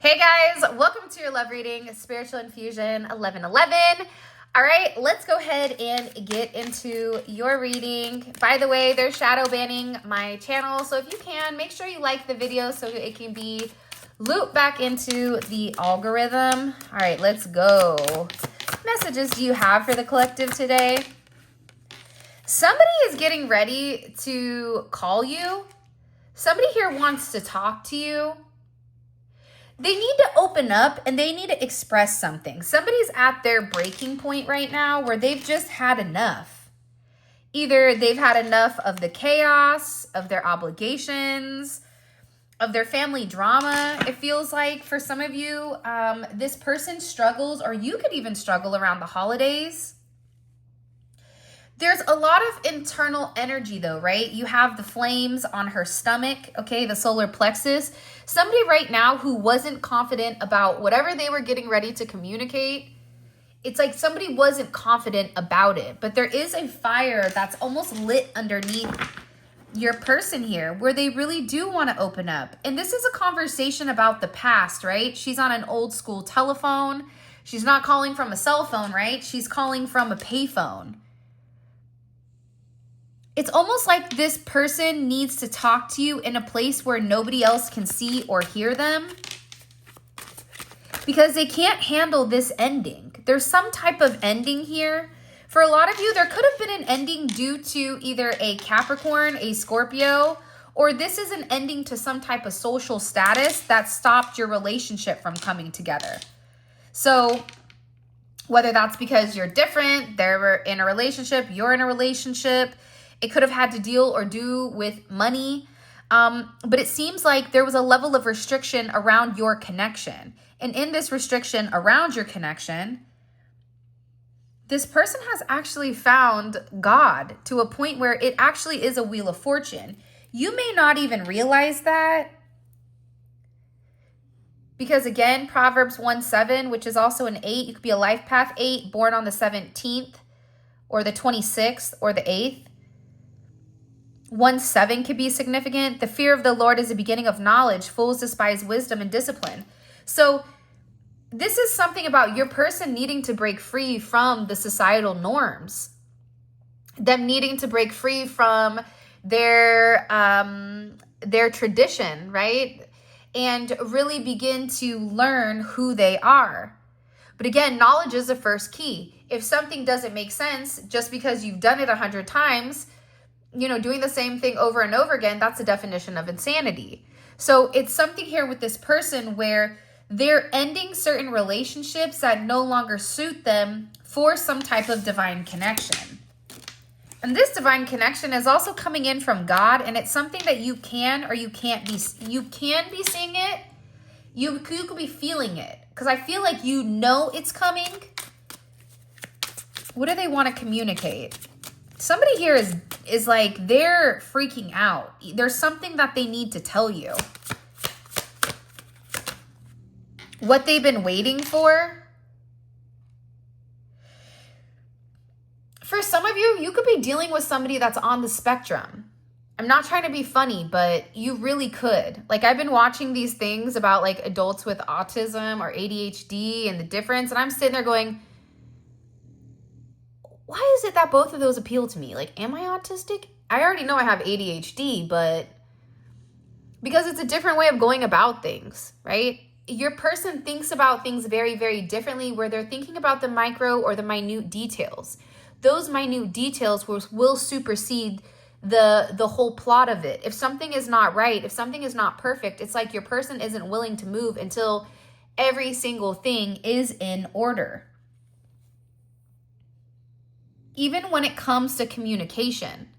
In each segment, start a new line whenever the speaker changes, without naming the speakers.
Hey guys, welcome to your love reading, Spiritual Infusion 1111. All right, let's go ahead and get into your reading. By the way, they're shadow banning my channel, so if you can, make sure you like the video so it can be looped back into the algorithm. All right, let's go. What messages do you have for the collective today? Somebody is getting ready to call you. Somebody here wants to talk to you. They need to open up and they need to express something. Somebody's at their breaking point right now where they've just had enough. Either they've had enough of the chaos, of their obligations, of their family drama. It feels like for some of you, this person struggles, or you could even struggle around the holidays. There's a lot of internal energy though, right? You have the flames on her stomach, okay, the solar plexus. Somebody right now who wasn't confident about whatever they were getting ready to communicate, it's like somebody wasn't confident about it, but there is a fire that's almost lit underneath your person here where they really do want to open up. And this is a conversation about the past, right? She's on an old school telephone. She's not calling from a cell phone, right? She's calling from a payphone. It's almost like this person needs to talk to you in a place where nobody else can see or hear them because they can't handle this ending. There's some type of ending here. For a lot of you, there could have been an ending due to either a Capricorn, a Scorpio, or this is an ending to some type of social status that stopped your relationship from coming together. So whether that's because you're different, they're in a relationship, you're in a relationship, it could have had to deal or do with money. But it seems like there was a level of restriction around your connection. And in this restriction around your connection, this person has actually found God to a point where it actually is a wheel of fortune. You may not even realize that. Because again, Proverbs 1:7, which is also an 8, you could be a life path 8, born on the 17th or the 26th or the 8th. 1:7 could be significant. The fear of the Lord is the beginning of knowledge. Fools despise wisdom and discipline. So this is something about your person needing to break free from the societal norms. Them needing to break free from their tradition, right? And really begin to learn who they are. But again, knowledge is the first key. If something doesn't make sense just because you've done it 100 times, doing the same thing over and over again, that's the definition of insanity. So it's something here with this person where they're ending certain relationships that no longer suit them for some type of divine connection. And this divine connection is also coming in from God, and it's something that you can or you can't be. You can be seeing it. You could be feeling it, because I feel like it's coming. What do they want to communicate? Somebody here is like they're freaking out. There's something that they need to tell you. What they've been waiting for. For some of you, you could be dealing with somebody that's on the spectrum. I'm not trying to be funny, but you really could. Like, I've been watching these things about like adults with autism or ADHD and the difference, and I'm sitting there going, why is it that both of those appeal to me? Like, am I autistic? I already know I have ADHD, but because it's a different way of going about things, right? Your person thinks about things very, very differently, where they're thinking about the micro or the minute details. Those minute details will supersede the whole plot of it. If something is not right, if something is not perfect, it's like your person isn't willing to move until every single thing is in order. Even when it comes to communication.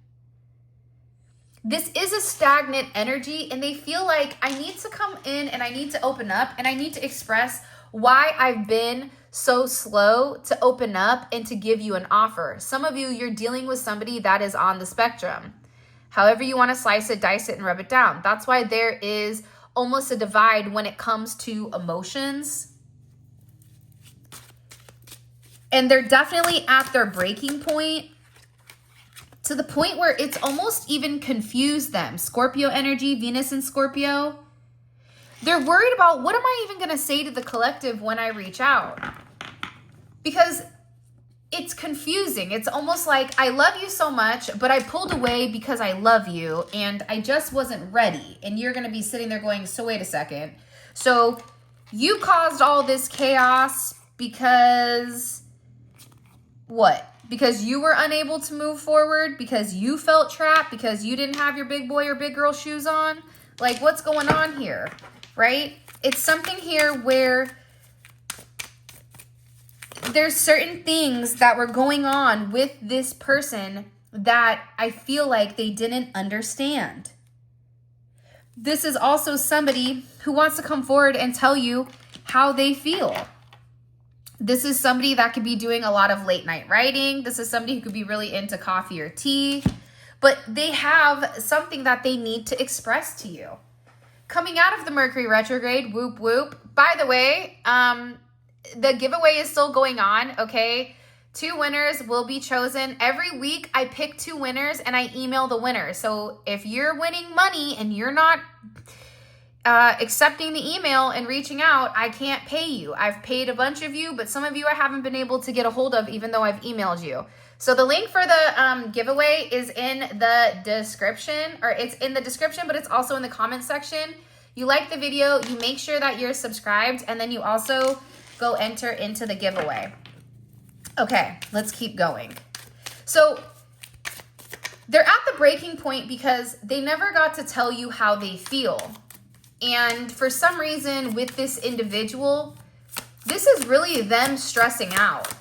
This is a stagnant energy, and they feel like I need to come in and I need to open up and I need to express why I've been so slow to open up and to give you an offer. Some of you, you're dealing with somebody that is on the spectrum. However you want to slice it, dice it, and rub it down. That's why there is almost a divide when it comes to emotions. And they're definitely at their breaking point, to the point where it's almost even confused them. Scorpio energy, Venus in Scorpio. They're worried about, what am I even going to say to the collective when I reach out? Because it's confusing. It's almost like, I love you so much, but I pulled away because I love you and I just wasn't ready. And you're going to be sitting there going, so wait a second. So you caused all this chaos because what? Because you were unable to move forward? Because you felt trapped? Because you didn't have your big boy or big girl shoes on? Like, what's going on here? Right? It's something here where there's certain things that were going on with this person that I feel like they didn't understand. This is also somebody who wants to come forward and tell you how they feel. This is somebody that could be doing a lot of late night writing. This is somebody who could be really into coffee or tea, but they have something that they need to express to you. Coming out of the Mercury retrograde, whoop, whoop. By the way, the giveaway is still going on, okay? 2 winners will be chosen. Every week, I pick 2 winners and I email the winner. So if you're winning money and you're not accepting the email and reaching out, I can't pay you. I've paid a bunch of you, but some of you I haven't been able to get a hold of even though I've emailed you. So the link for the giveaway is in the description, or it's in the description, but it's also in the comment section. You like the video, you make sure that you're subscribed, and then you also go enter into the giveaway. Okay, let's keep going. So they're at the breaking point because they never got to tell you how they feel. And for some reason with this individual, this is really them stressing out.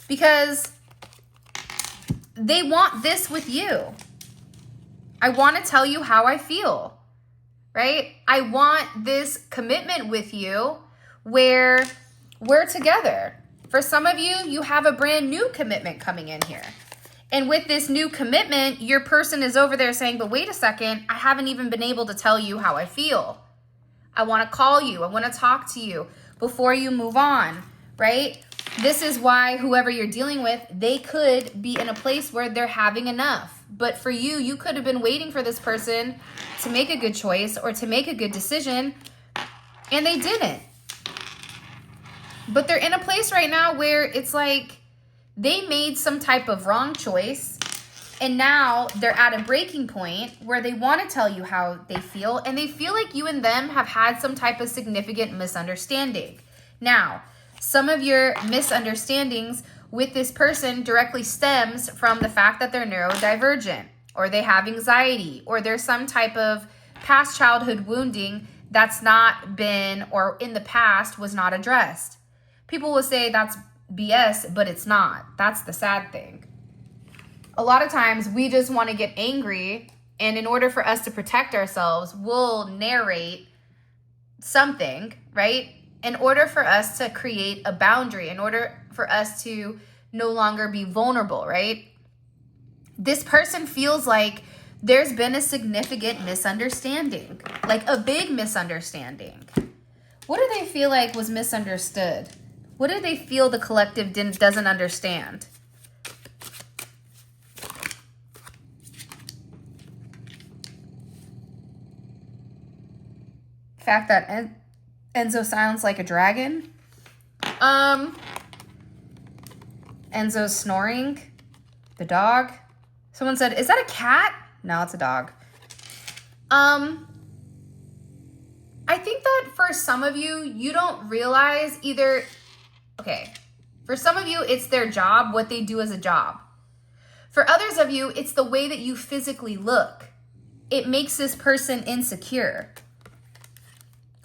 Because they want this with you. I want to tell you how I feel, right? I want this commitment with you where we're together. For some of you, you have a brand new commitment coming in here. And with this new commitment, your person is over there saying, but wait a second, I haven't even been able to tell you how I feel. I want to call you. I want to talk to you before you move on, right? This is why whoever you're dealing with, they could be in a place where they're having enough. But for you, you could have been waiting for this person to make a good choice or to make a good decision, and they didn't. But they're in a place right now where it's like they made some type of wrong choice, and now they're at a breaking point where they want to tell you how they feel, and they feel like you and them have had some type of significant misunderstanding. Now, some of your misunderstandings with this person directly stems from the fact that they're neurodivergent, or they have anxiety, or there's some type of past childhood wounding that's not been, or in the past was not addressed. People will say that's BS, but it's not. That's the sad thing. A lot of times we just want to get angry, and in order for us to protect ourselves, we'll narrate something, right? In order for us to create a boundary, in order for us to no longer be vulnerable, right? This person feels like there's been a significant misunderstanding, like a big misunderstanding. What do they feel like was misunderstood? What do they feel the collective doesn't understand? Fact that Enzo sounds like a dragon. Enzo's snoring. The dog. Someone said, is that a cat? No, it's a dog. I think that for some of you, you don't realize either, okay, for some of you, it's their job, what they do as a job. For others of you, it's the way that you physically look. It makes this person insecure.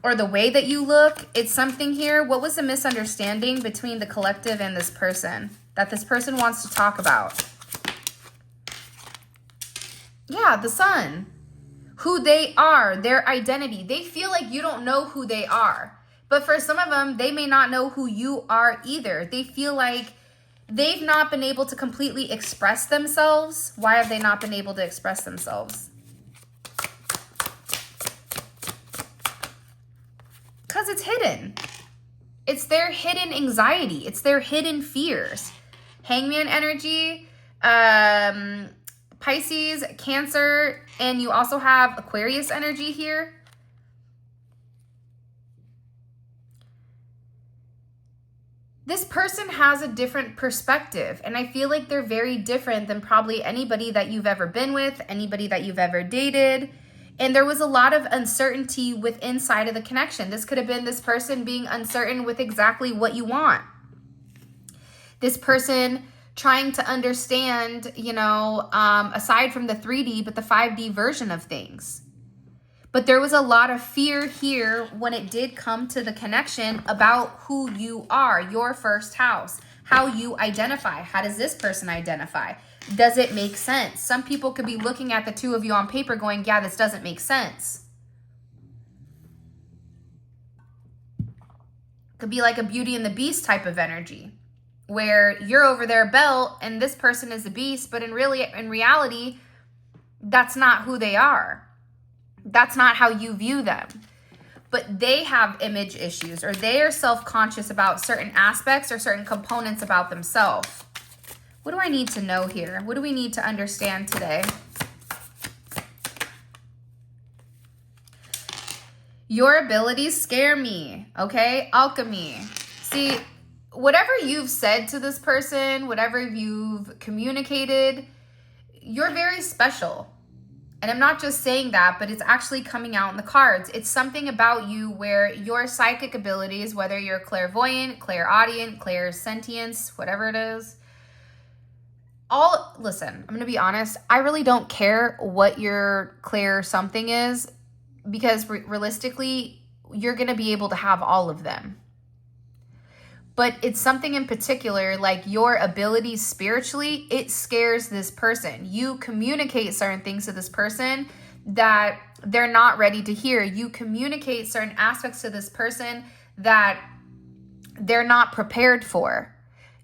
Or the way that you look, it's something here. What was the misunderstanding between the collective and this person that this person wants to talk about? Yeah, the sun. Who they are, their identity. They feel like you don't know who they are. But for some of them, they may not know who you are either. They feel like they've not been able to completely express themselves. Why have they not been able to express themselves? Because it's hidden. It's their hidden anxiety. It's their hidden fears. Hangman energy, Pisces, Cancer, and you also have Aquarius energy here. this person has a different perspective, and I feel like they're very different than probably anybody that you've ever been with, anybody that you've ever dated. And there was a lot of uncertainty with inside of the connection. This could have been this person being uncertain with exactly what you want. This person trying to understand, aside from the 3D, but the 5D version of things. But there was a lot of fear here when it did come to the connection about who you are, your first house, how you identify. How does this person identify? Does it make sense? Some people could be looking at the two of you on paper going, yeah, this doesn't make sense. Could be like a Beauty and the Beast type of energy, where you're over their belt and this person is the beast, but in reality, that's not who they are. That's not how you view them. But they have image issues, or they are self-conscious about certain aspects or certain components about themselves. What do I need to know here? What do we need to understand today? Your abilities scare me, okay? Alchemy. See, whatever you've said to this person, whatever you've communicated, you're very special. And I'm not just saying that, but it's actually coming out in the cards. It's something about you where your psychic abilities, whether you're clairvoyant, clairaudient, clairsentience, whatever it is, listen, I'm going to be honest. I really don't care what your clair something is, because realistically, you're going to be able to have all of them. But it's something in particular, like your abilities spiritually, it scares this person. You communicate certain things to this person that they're not ready to hear. You communicate certain aspects to this person that they're not prepared for.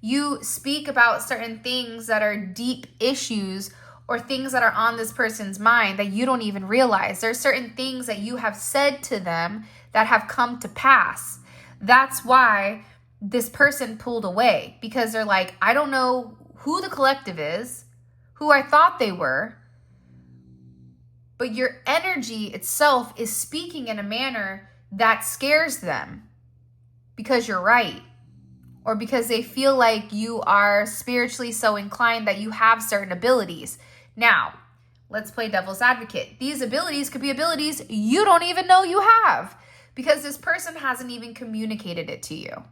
You speak about certain things that are deep issues or things that are on this person's mind that you don't even realize. There's certain things that you have said to them that have come to pass. That's why this person pulled away, because they're like, I don't know who the collective is, who I thought they were, but your energy itself is speaking in a manner that scares them because you're right, or because they feel like you are spiritually so inclined that you have certain abilities. Now, let's play devil's advocate. These abilities could be abilities you don't even know you have, because this person hasn't even communicated it to you.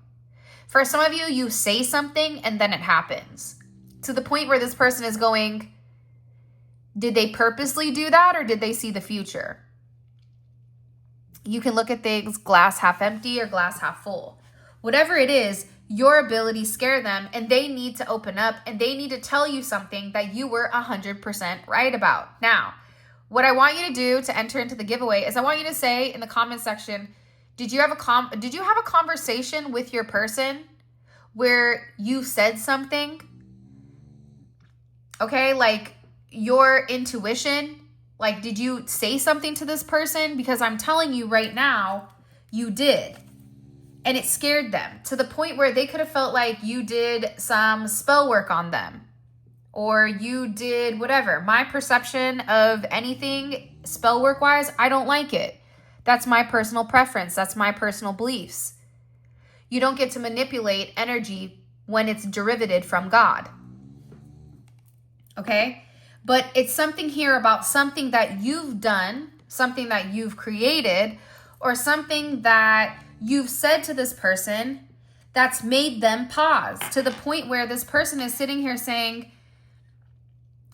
For some of you, you say something and then it happens, to the point where this person is going, did they purposely do that, or did they see the future? You can look at things glass half empty or glass half full. Whatever it is, your abilities scare them, and they need to open up, and they need to tell you something that you were 100% right about. Now, what I want you to do to enter into the giveaway is I want you to say in the comment section, did you have a conversation with your person where you said something? Okay, like your intuition, like did you say something to this person? Because I'm telling you right now, you did. And it scared them to the point where they could have felt like you did some spell work on them, or you did whatever. My perception of anything spell work wise, I don't like it. That's my personal preference. That's my personal beliefs. You don't get to manipulate energy when it's derivative from God. Okay? But it's something here about something that you've done, something that you've created, or something that you've said to this person that's made them pause, to the point where this person is sitting here saying,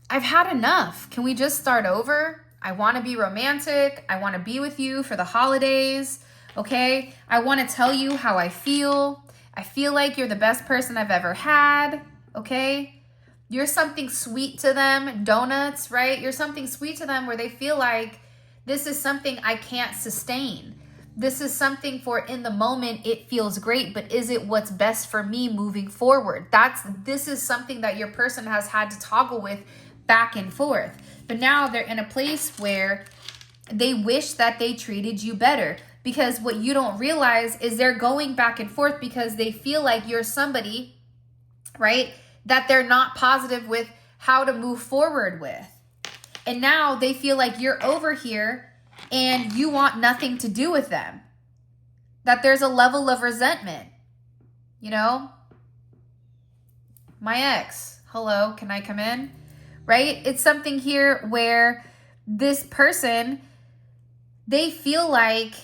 I've had enough. Can we just start over? I want to be romantic. I want to be with you for the holidays. Okay? I want to tell you how I feel. I feel like you're the best person I've ever had. Okay? You're something sweet to them. Donuts, right? You're something sweet to them where they feel like this is something I can't sustain. This is something for in the moment, it feels great, but is it what's best for me moving forward? This is something that your person has had to toggle with back and forth. But now they're in a place where they wish that they treated you better, because what you don't realize is they're going back and forth because they feel like you're somebody, right, that they're not positive with how to move forward with. And now they feel like you're over here and you want nothing to do with them. That there's a level of resentment, you know? my ex. Hello, can I come in? Right? It's something here where this person, they feel like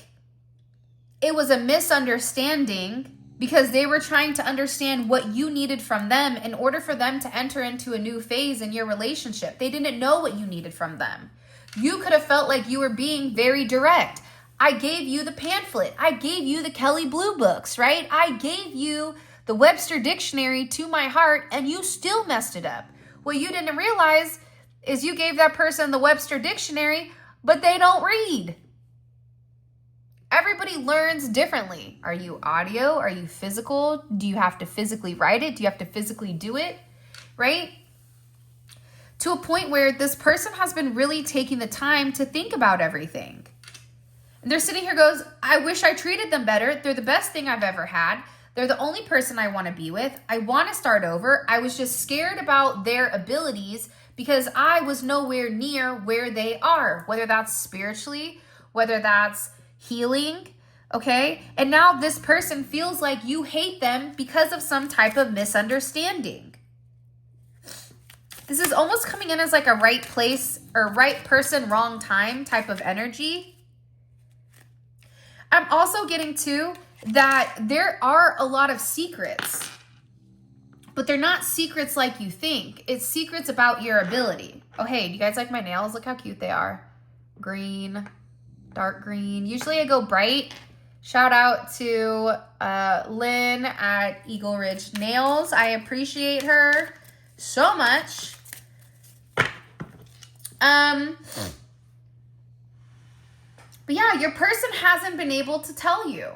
it was a misunderstanding because they were trying to understand what you needed from them in order for them to enter into a new phase in your relationship. They didn't know what you needed from them. You could have felt like you were being very direct. I gave you the pamphlet. I gave you the Kelly Blue books, right? I gave you the Webster Dictionary to my heart, and you still messed it up. What you didn't realize is you gave that person the Webster Dictionary, but they don't read. Everybody learns differently. Are you audio? Are you physical? Do you have to physically write it? Do you have to physically do it? Right? To a point where this person has been really taking the time to think about everything. And they're sitting here goes, I wish I treated them better. They're the best thing I've ever had. They're the only person I want to be with. I want to start over. I was just scared about their abilities because I was nowhere near where they are, whether that's spiritually, whether that's healing, okay? And now this person feels like you hate them because of some type of misunderstanding. This is almost coming in as like a right place or right person, wrong time type of energy. I'm also getting to that there are a lot of secrets, but they're not secrets like you think. It's secrets about your ability. Oh, hey, do you guys like my nails? Look how cute they are. Green, dark green. Usually I go bright. Shout out to Lynn at Eagle Ridge Nails. I appreciate her so much. But yeah, your person hasn't been able to tell you.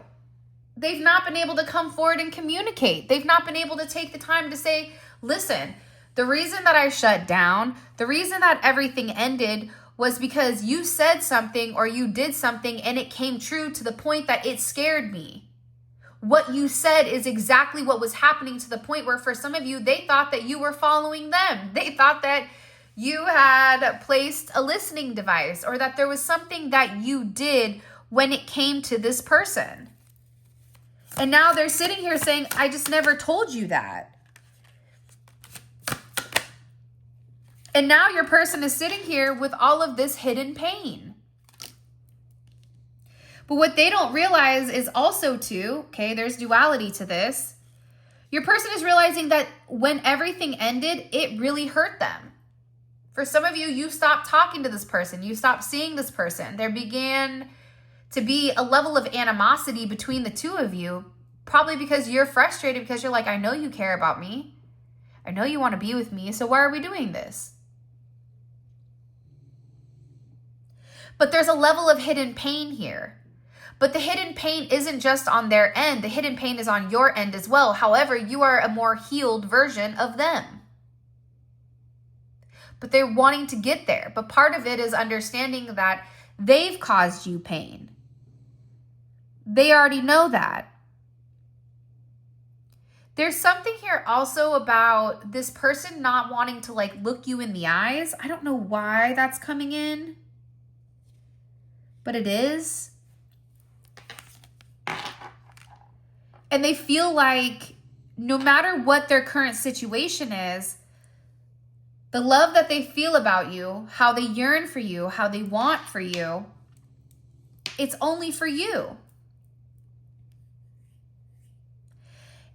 They've not been able to come forward and communicate. They've not been able to take the time to say, listen, the reason that I shut down, the reason that everything ended was because you said something or you did something and it came true to the point that it scared me. What you said is exactly what was happening to the point where for some of you, they thought that you were following them. They thought that you had placed a listening device or that there was something that you did when it came to this person. And now they're sitting here saying, I just never told you that. And now your person is sitting here with all of this hidden pain. But what they don't realize is also too, okay, there's duality to this. Your person is realizing that when everything ended, it really hurt them. For some of you, you stopped talking to this person. You stopped seeing this person. There began to be a level of animosity between the two of you, probably because you're frustrated because you're like, I know you care about me. I know you want to be with me. So why are we doing this? But there's a level of hidden pain here. But the hidden pain isn't just on their end. The hidden pain is on your end as well. However, you are a more healed version of them. But they're wanting to get there. But part of it is understanding that they've caused you pain. They already know that. There's something here also about this person not wanting to like look you in the eyes. I don't know why that's coming in, but it is. And they feel like no matter what their current situation is, the love that they feel about you, how they yearn for you, how they want for you, it's only for you.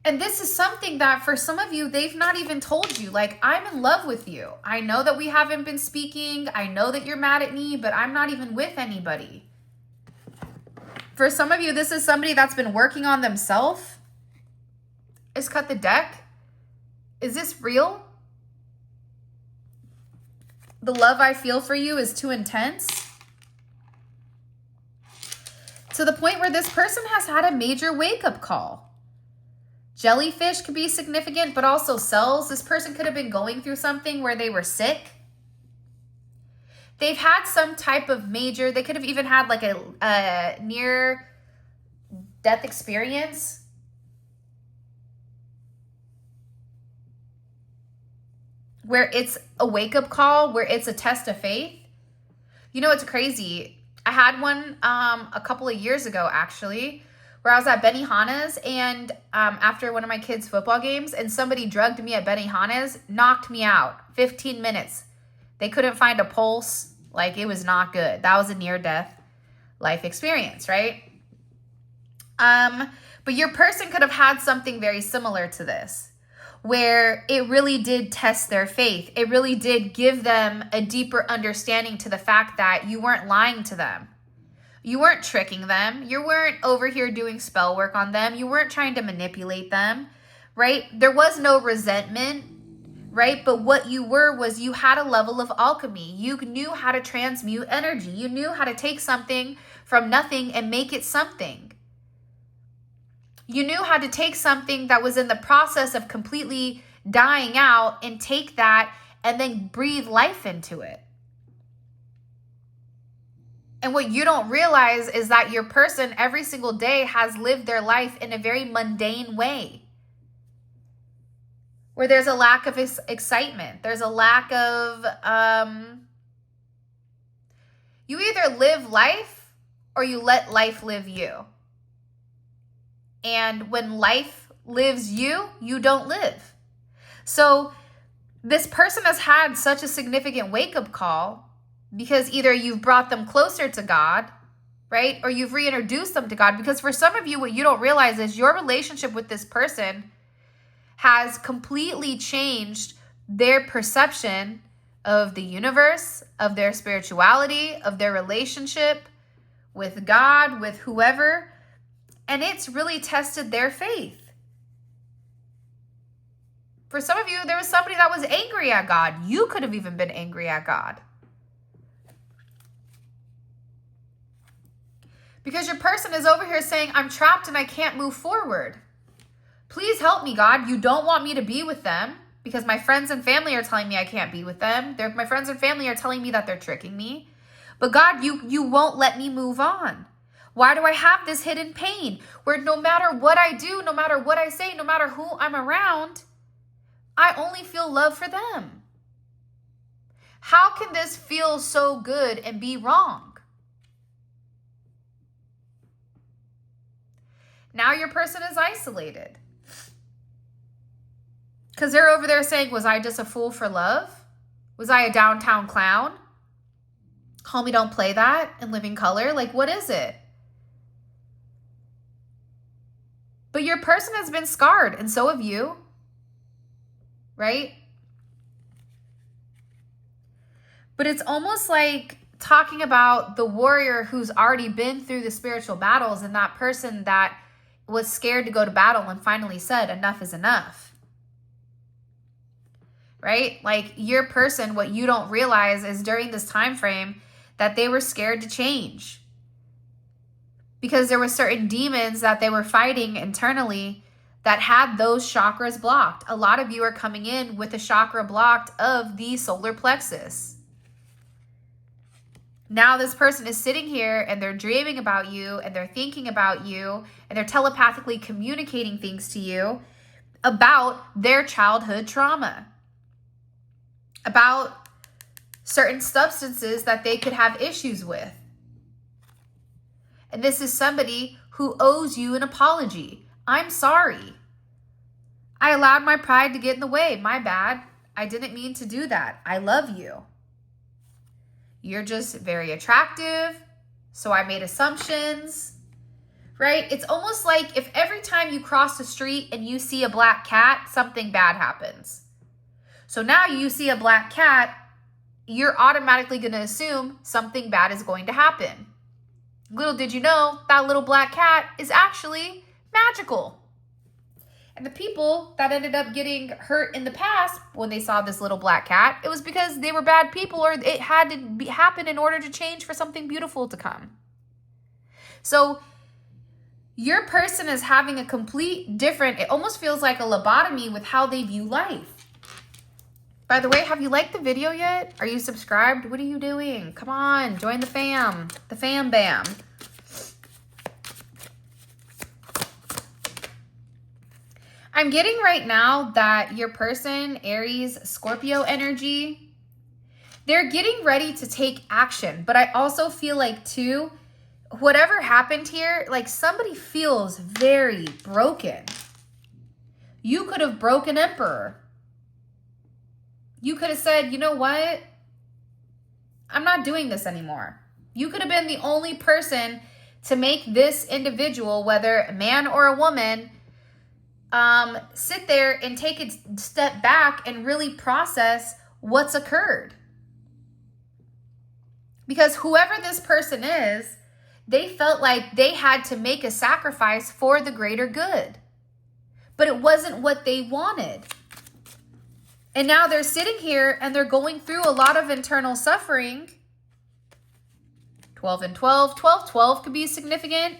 And this is something that for some of you, they've not even told you, like, I'm in love with you. I know that we haven't been speaking. I know that you're mad at me, but I'm not even with anybody. For some of you, this is somebody that's been working on themselves. Is cut the deck. Is this real? The love I feel for you is too intense. To the point where this person has had a major wake-up call. Jellyfish could be significant, but also cells. This person could have been going through something where they were sick. They've had some type of major, they could have even had like a near-death experience. Where it's a wake-up call, where it's a test of faith. You know, it's crazy. I had one a couple of years ago, actually, where I was at Benihana's, and after one of my kids' football games, and somebody drugged me at Benihana's, knocked me out. 15 minutes. They couldn't find a pulse. Like, it was not good. That was a near-death life experience, right? But your person could have had something very similar to this, where it really did test their faith. It really did give them a deeper understanding to the fact that you weren't lying to them. You weren't tricking them. You weren't over here doing spell work on them. You weren't trying to manipulate them, right? There was no resentment, right? But what you were was you had a level of alchemy. You knew how to transmute energy. You knew how to take something from nothing and make it something. You knew how to take something that was in the process of completely dying out and take that and then breathe life into it. And what you don't realize is that your person every single day has lived their life in a very mundane way, where there's a lack of excitement. There's a lack of, you either live life or you let life live you. And when life lives you, you don't live. So this person has had such a significant wake-up call because either you've brought them closer to God, right? Or you've reintroduced them to God. Because for some of you, what you don't realize is your relationship with this person has completely changed their perception of the universe, of their spirituality, of their relationship with God, with whoever. And it's really tested their faith. For some of you, there was somebody that was angry at God. You could have even been angry at God. Because your person is over here saying, I'm trapped and I can't move forward. Please help me, God. You don't want me to be with them because my friends and family are telling me I can't be with them. My friends and family are telling me that they're tricking me. But God, you won't let me move on. Why do I have this hidden pain where no matter what I do, no matter what I say, no matter who I'm around, I only feel love for them? How can this feel so good and be wrong? Now your person is isolated. Because they're over there saying, was I just a fool for love? Was I a downtown clown? Call Me Don't Play That in Living Color? Like, what is it? But your person has been scarred, and so have you, right? But it's almost like talking about the warrior who's already been through the spiritual battles and that person that was scared to go to battle and finally said, enough is enough. Right? Like your person, what you don't realize is during this time frame that they were scared to change. Because there were certain demons that they were fighting internally that had those chakras blocked. A lot of you are coming in with a chakra blocked of the solar plexus. Now this person is sitting here and they're dreaming about you and they're thinking about you and they're telepathically communicating things to you about their childhood trauma, about certain substances that they could have issues with. And this is somebody who owes you an apology. I'm sorry. I allowed my pride to get in the way. My bad. I didn't mean to do that. I love you. You're just very attractive, so I made assumptions, right? It's almost like if every time you cross the street and you see a black cat, something bad happens. So now you see a black cat, you're automatically going to assume something bad is going to happen. Little did you know, that little black cat is actually magical. And the people that ended up getting hurt in the past when they saw this little black cat, it was because they were bad people or it had to happen in order to change for something beautiful to come. So your person is having a complete different, it almost feels like a lobotomy with how they view life. By the way, have you liked the video yet? Are you subscribed? What are you doing? Come on, join the fam bam. I'm getting right now that your person, Aries, Scorpio energy, they're getting ready to take action. But I also feel like too, whatever happened here, like somebody feels very broken. You could have broken Emperor. You could have said, you know what? I'm not doing this anymore. You could have been the only person to make this individual, whether a man or a woman, sit there and take a step back and really process what's occurred. Because whoever this person is, they felt like they had to make a sacrifice for the greater good. But it wasn't what they wanted. And now they're sitting here and they're going through a lot of internal suffering. 12 and 12. 12, 12 could be significant.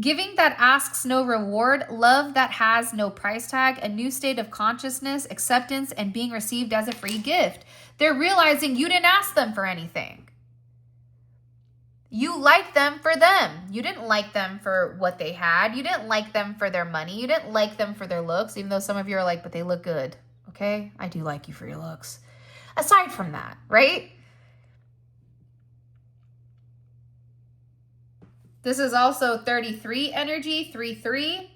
Giving that asks no reward, love that has no price tag, a new state of consciousness, acceptance, and being received as a free gift. They're realizing you didn't ask them for anything. You liked them for them. You didn't like them for what they had. You didn't like them for their money. You didn't like them for their looks, even though some of you are like, but they look good. Okay? I do like you for your looks. Aside from that, right? This is also 33 energy, 3-3.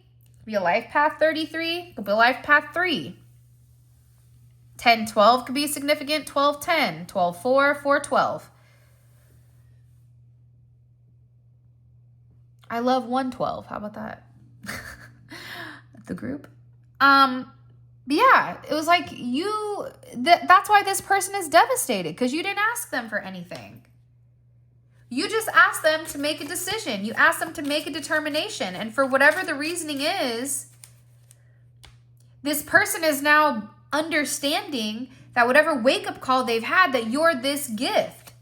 Be a life path 33, could be a life path 3. 10-12 could be significant, 12-10, 12-4, 4-12. I love 112. How about that? The group. Yeah, it was like that's why this person is devastated, because you didn't ask them for anything. You just asked them to make a decision. You asked them to make a determination. And for whatever the reasoning is, this person is now understanding that whatever wake-up call they've had, that you're this gift.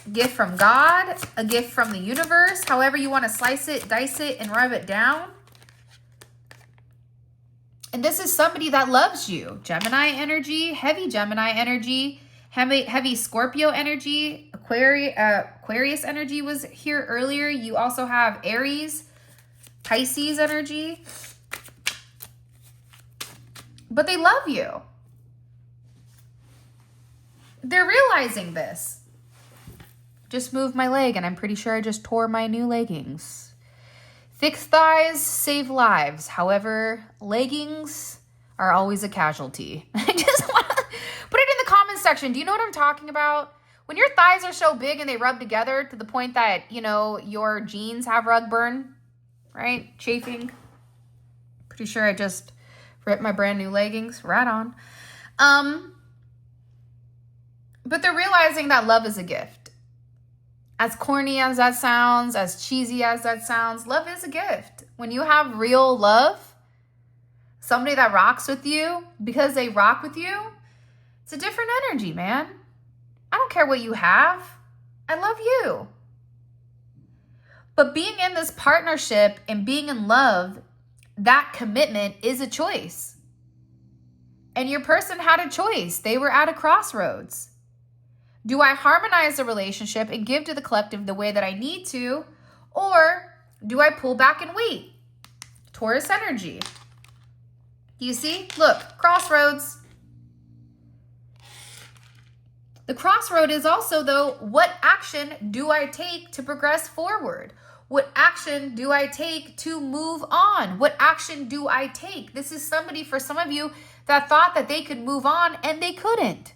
A gift from God, a gift from the universe, however you want to slice it, dice it, and rub it down. And this is somebody that loves you. Gemini energy, heavy Gemini energy, heavy Scorpio energy, Aquarius energy was here earlier. You also have Aries, Pisces energy. But they love you. They're realizing this. Just moved my leg and I'm pretty sure I just tore my new leggings. Thick thighs save lives. However, leggings are always a casualty. I just want to put it in the comments section. Do you know what I'm talking about? When your thighs are so big and they rub together to the point that, you know, your jeans have rug burn, right? Chafing. Pretty sure I just ripped my brand new leggings. Right on. But they're realizing that love is a gift. As corny as that sounds, as cheesy as that sounds, love is a gift. When you have real love, somebody that rocks with you because they rock with you, it's a different energy, man. I don't care what you have. I love you. But being in this partnership and being in love, that commitment is a choice. And your person had a choice. They were at a crossroads. Do I harmonize the relationship and give to the collective the way that I need to? Or do I pull back and wait? Taurus energy. You see? Look, crossroads. The crossroad is also, though, what action do I take to progress forward? What action do I take to move on? What action do I take? This is somebody, for some of you, that thought that they could move on and they couldn't.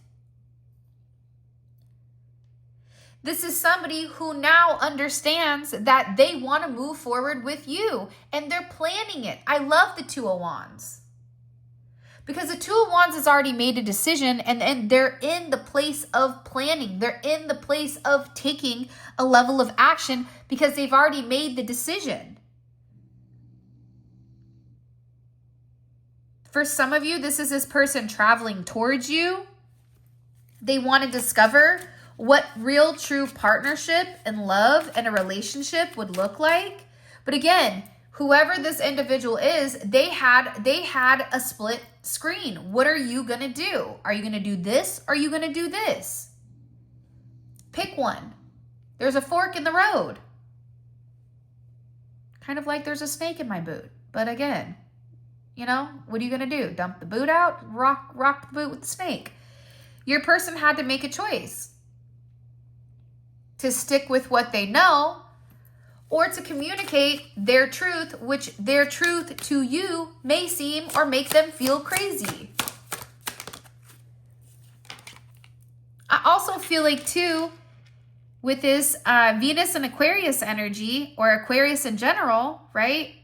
This is somebody who now understands that they want to move forward with you and they're planning it. I love the Two of Wands. Because the Two of Wands has already made a decision and they're in the place of planning. They're in the place of taking a level of action because they've already made the decision. For some of you, this is this person traveling towards you. They want to discover what real true partnership and love and a relationship would look like. But again, whoever this individual is, they had a split screen. What are you going to do? Are you going to do this? Or are you going to do this? Pick one. There's a fork in the road. Kind of like there's a snake in my boot. But again, you know, what are you going to do? Dump the boot out? Rock the boot with the snake. Your person had to make a choice. to stick with what they know, or to communicate their truth, which their truth to you may seem or make them feel crazy. I also feel like too, with this Venus and Aquarius energy, or Aquarius in general, right?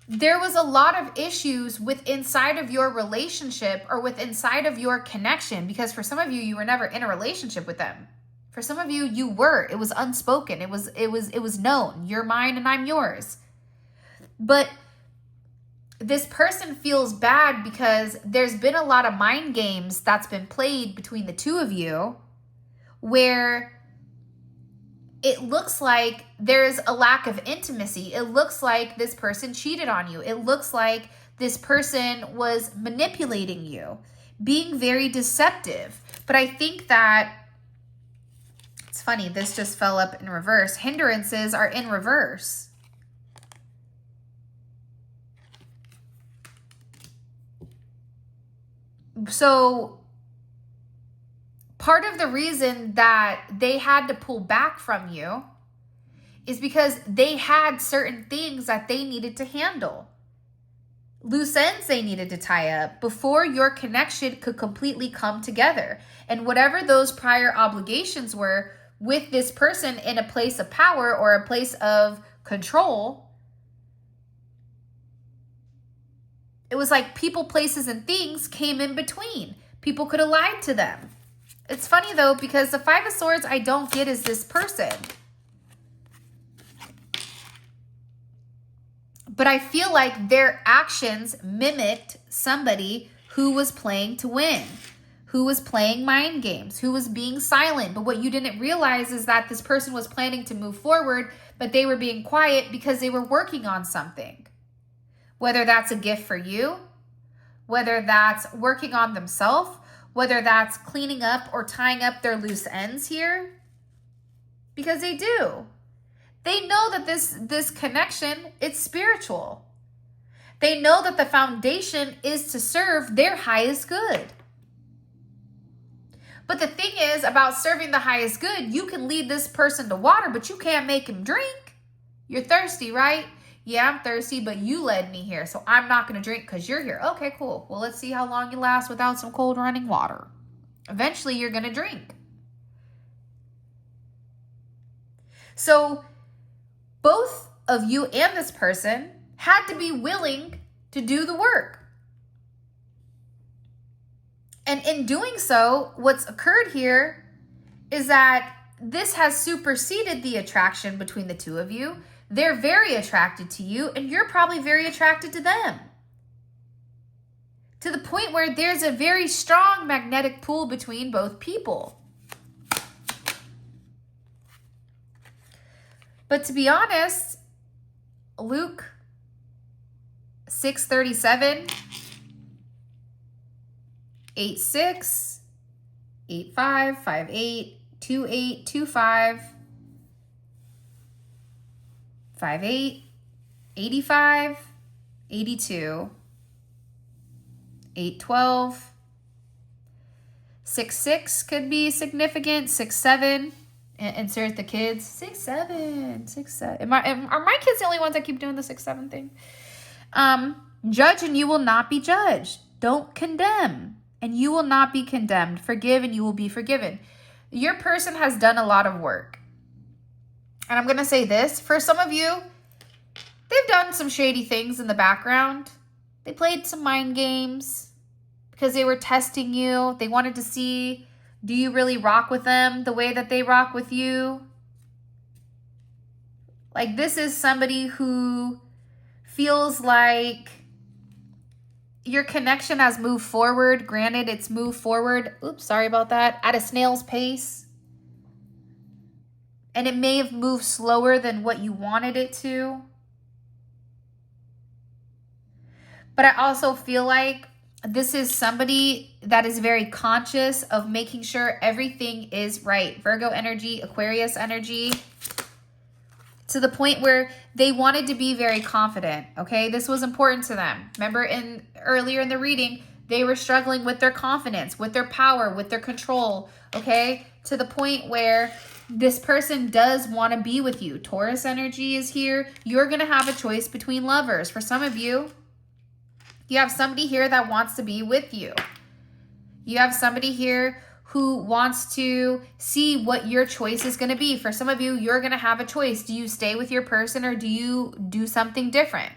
There was a lot of issues with inside of your relationship or with inside of your connection, because for some of you, you were never in a relationship with them. For some of you, you were. It was unspoken. It was known. You're mine and I'm yours. But this person feels bad because there's been a lot of mind games that's been played between the two of you, where it looks like there's a lack of intimacy. It looks like this person cheated on you. It looks like this person was manipulating you, being very deceptive. But I think that it's funny, this just fell up in reverse. Hindrances are in reverse. So part of the reason that they had to pull back from you is because they had certain things that they needed to handle. Loose ends they needed to tie up before your connection could completely come together. And whatever those prior obligations were with this person in a place of power or a place of control, it was like people, places, and things came in between. People could have lied to them. It's funny though, because the Five of Swords I don't get is this person. But I feel like their actions mimicked somebody who was playing to win, who was playing mind games, who was being silent. But what you didn't realize is that this person was planning to move forward, but they were being quiet because they were working on something. Whether that's a gift for you, whether that's working on themselves, whether that's cleaning up or tying up their loose ends here, because they do. They know that this connection, it's spiritual. They know that the foundation is to serve their highest good. But the thing is about serving the highest good, you can lead this person to water, but you can't make him drink. You're thirsty, right? Yeah, I'm thirsty, but you led me here, so I'm not going to drink because you're here. Okay, cool. Well, let's see how long you last without some cold running water. Eventually, you're going to drink. So both of you and this person had to be willing to do the work. And in doing so, what's occurred here is that this has superseded the attraction between the two of you. They're very attracted to you, and you're probably very attracted to them. To the point where there's a very strong magnetic pull between both people. But to be honest, Luke 6:37, 8:6, 8:5, 5:8, 2:8, 2:5, 5:8, 85, 82, 8:12, 6:6 could be significant, 6:7. Insert the kids. 6'7", 6'7". Are my kids the only ones that keep doing the 6'7" thing? Judge and you will not be judged. Don't condemn and you will not be condemned. Forgive and you will be forgiven. Your person has done a lot of work. And I'm going to say this. For some of you, they've done some shady things in the background. They played some mind games because they were testing you. They wanted to see, do you really rock with them the way that they rock with you? Like, this is somebody who feels like your connection has moved forward. Granted, it's moved forward, oops, sorry about that, at a snail's pace. And it may have moved slower than what you wanted it to. But I also feel like this is somebody that is very conscious of making sure everything is right. Virgo energy, Aquarius energy, to the point where they wanted to be very confident, okay? This was important to them. Remember earlier in the reading, they were struggling with their confidence, with their power, with their control, okay? To the point where this person does want to be with you. Taurus energy is here. You're going to have a choice between lovers. For some of you, you have somebody here that wants to be with you. You have somebody here who wants to see what your choice is going to be. For some of you, you're going to have a choice. Do you stay with your person or do you do something different?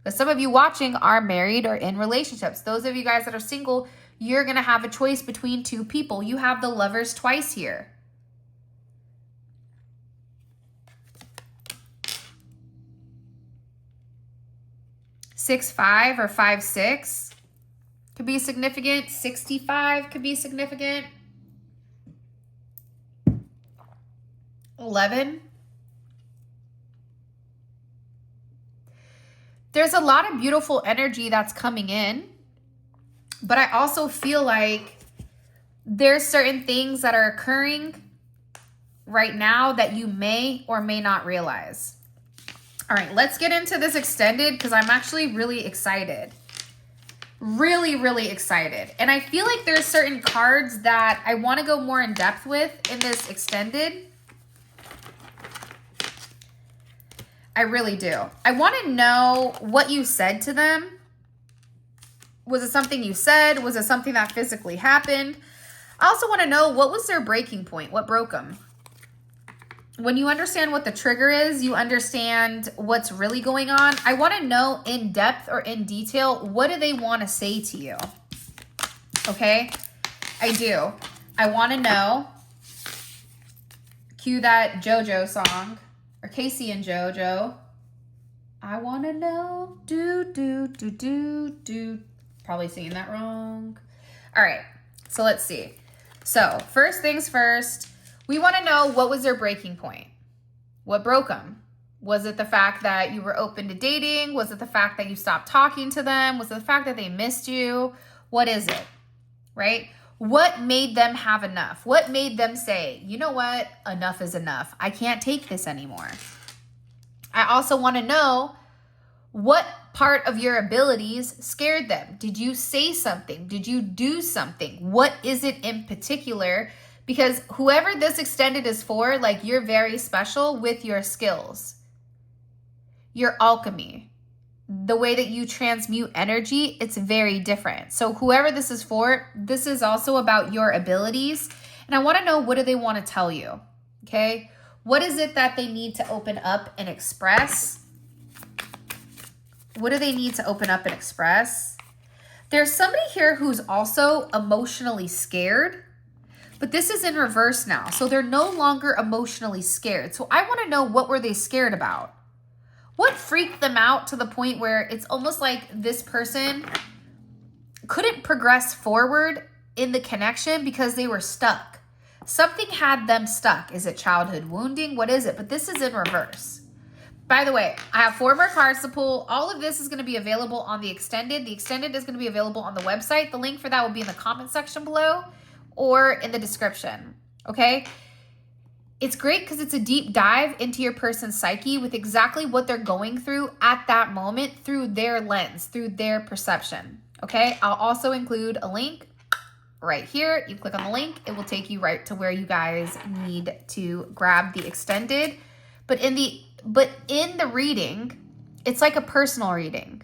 But some of you watching are married or in relationships. Those of you guys that are single, you're going to have a choice between two people. You have the lovers twice here. Six, 5 or 5, 6 could be significant. 65 could be significant. 11. There's a lot of beautiful energy that's coming in, but I also feel like there's certain things that are occurring right now that you may or may not realize. All right, let's get into this extended because I'm actually really excited. Really, really excited. And I feel like there's certain cards that I want to go more in depth with in this extended. I really do. I want to know what you said to them. Was it something you said? Was it something that physically happened? I also want to know what was their breaking point? What broke them? When you understand what the trigger is, you understand what's really going on. I want to know in depth or in detail, what do they want to say to you? Okay, I do. I want to know. Cue that JoJo song, or Casey and JoJo. I want to know. Do. Probably singing that wrong. All right, so let's see. So first things first. We want to know what was their breaking point. What broke them? Was it the fact that you were open to dating? Was it the fact that you stopped talking to them? Was it the fact that they missed you? What is it? Right? What made them have enough? What made them say, you know what? Enough is enough. I can't take this anymore. I also want to know what part of your abilities scared them. Did you say something? Did you do something? What is it in particular? Because whoever this extended is for, like, you're very special with your skills, your alchemy, the way that you transmute energy, it's very different. So whoever this is for, this is also about your abilities. And I want to know, what do they want to tell you? Okay. What is it that they need to open up and express? What do they need to open up and express? There's somebody here who's also emotionally scared. But this is in reverse now. So they're no longer emotionally scared. So I want to know, what were they scared about? What freaked them out to the point where it's almost like this person couldn't progress forward in the connection because they were stuck. Something had them stuck. Is it childhood wounding? What is it? But this is in reverse. By the way, I have 4 more cards to pull. All of this is going to be available on the extended. The extended is going to be available on the website. The link for that will be in the comment section below or in the description, okay? It's great because it's a deep dive into your person's psyche with exactly what they're going through at that moment through their lens, through their perception, okay? I'll also include a link right here. You click on the link, it will take you right to where you guys need to grab the extended. But in the reading, it's like a personal reading.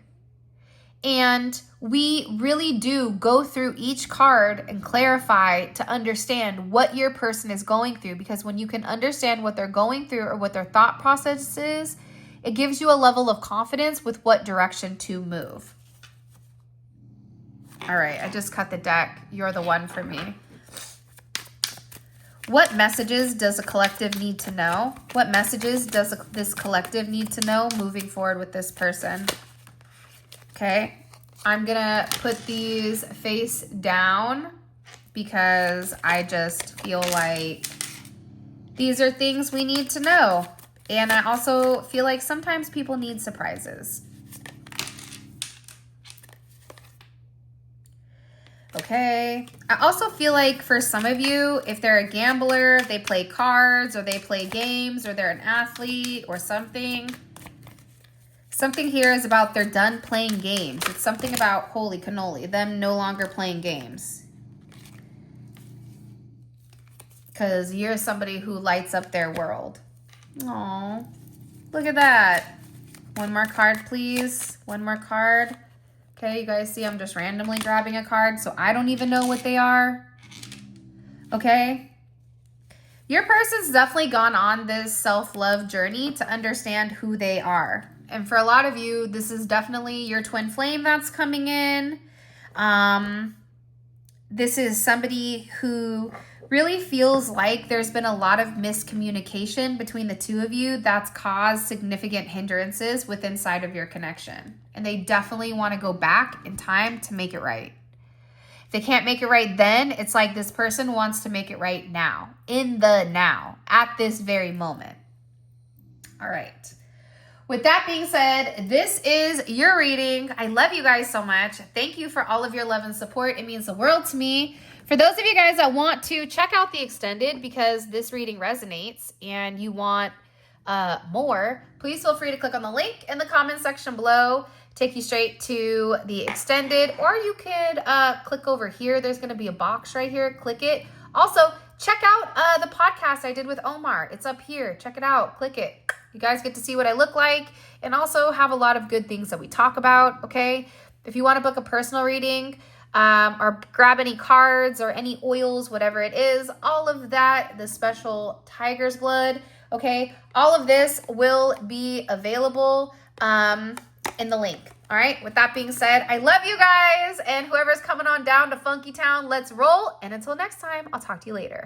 And we really do go through each card and clarify to understand what your person is going through, because when you can understand what they're going through or what their thought process is, it gives you a level of confidence with what direction to move. All right, I just cut the deck. You're the one for me. What messages does a collective need to know? What messages does this collective need to know moving forward with this person? Okay, I'm gonna put these face down because I just feel like these are things we need to know. And I also feel like sometimes people need surprises. Okay, I also feel like for some of you, if they're a gambler, they play cards or they play games or they're an athlete or something. Something here is about they're done playing games. It's something about, holy cannoli, them no longer playing games. because you're somebody who lights up their world. Aw, look at that. One more card, please. One more card. Okay, you guys see I'm just randomly grabbing a card, so I don't even know what they are. Okay. Your person's definitely gone on this self-love journey to understand who they are. And for a lot of you, this is definitely your twin flame that's coming in. This is somebody who really feels like there's been a lot of miscommunication between the two of you that's caused significant hindrances within inside of your connection. And they definitely want to go back in time to make it right. If they can't make it right then, it's like this person wants to make it right now, in the now, at this very moment. All right. With that being said, this is your reading. I love you guys so much. Thank you for all of your love and support. It means the world to me. For those of you guys that want to check out the extended because this reading resonates and you want more, please feel free to click on the link in the comment section below. Take you straight to the extended, or you could click over here. There's going to be a box right here. Click it. Also, check out the podcast I did with Omar. It's up here. Check it out. Click it. You guys get to see what I look like and also have a lot of good things that we talk about, okay? If you want to book a personal reading or grab any cards or any oils, whatever it is, all of that, the special tiger's blood, okay? All of this will be available in the link. All right, with that being said, I love you guys, and whoever's coming on down to Funky Town, let's roll. And until next time, I'll talk to you later.